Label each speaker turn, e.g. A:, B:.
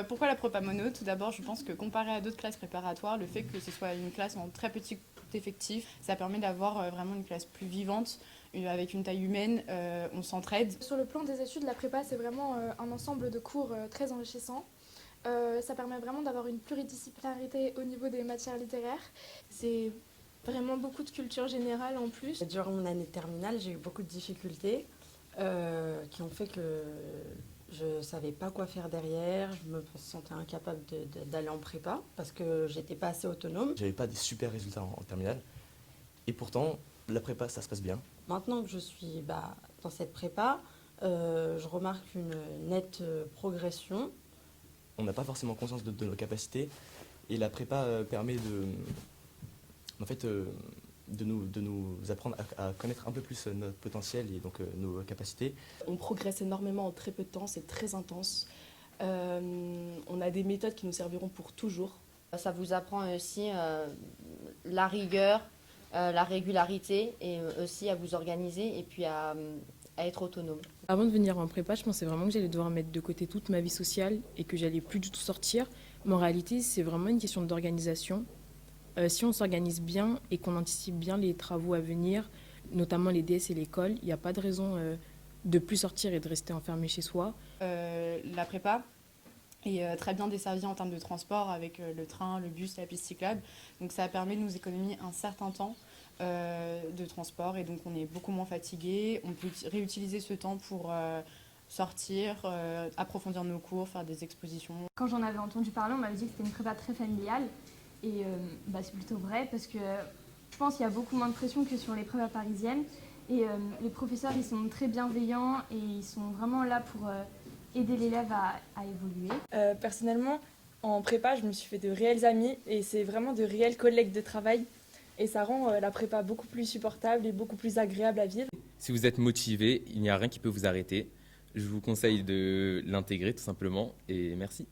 A: Pourquoi la prépa mono? Tout d'abord, je pense que comparé à d'autres classes préparatoires, le fait que ce soit une classe en très petit effectif, ça permet d'avoir vraiment une classe plus vivante, avec une taille humaine, on s'entraide.
B: Sur le plan des études, la prépa, c'est vraiment un ensemble de cours très enrichissant. Ça permet vraiment d'avoir une pluridisciplinarité au niveau des matières littéraires. C'est vraiment beaucoup de culture générale en plus.
C: Durant mon année de terminale, j'ai eu beaucoup de difficultés qui ont fait que je ne savais pas quoi faire derrière. Je me sentais incapable d'aller en prépa parce que j'étais pas assez autonome.
D: J'avais pas des super résultats en terminale. Et pourtant, la prépa, ça se passe bien.
C: Maintenant que je suis dans cette prépa, je remarque une nette progression.
D: On n'a pas forcément conscience de nos capacités. Et la prépa permet en fait, de nous apprendre à connaître un peu plus notre potentiel et donc nos capacités.
E: On progresse énormément en très peu de temps, c'est très intense. On a des méthodes qui nous serviront pour toujours.
F: Ça vous apprend aussi la rigueur, la régularité et aussi à vous organiser et puis à être autonome.
G: Avant de venir en prépa, je pensais vraiment que j'allais devoir mettre de côté toute ma vie sociale et que j'allais plus du tout sortir. Mais en réalité, c'est vraiment une question d'organisation. Si on s'organise bien et qu'on anticipe bien les travaux à venir, notamment les DS et l'école, il n'y a pas de raison de plus sortir et de rester enfermé chez soi.
A: La prépa est très bien desservie en termes de transport avec le train, le bus, la piste cyclable. Donc ça permet de nous économiser un certain temps de transport et donc on est beaucoup moins fatigué. On peut réutiliser ce temps pour sortir, approfondir nos cours, faire des expositions.
H: Quand j'en avais entendu parler, on m'avait dit que c'était une prépa très familiale. Et c'est plutôt vrai parce que je pense qu'il y a beaucoup moins de pression que sur les prépas parisiennes. Et les professeurs, ils sont très bienveillants et ils sont vraiment là pour aider l'élève à évoluer.
I: Personnellement, en prépa, je me suis fait de réels amis et c'est vraiment de réels collègues de travail. Et ça rend la prépa beaucoup plus supportable et beaucoup plus agréable à vivre.
J: Si vous êtes motivé, il n'y a rien qui peut vous arrêter. Je vous conseille de l'intégrer tout simplement et merci.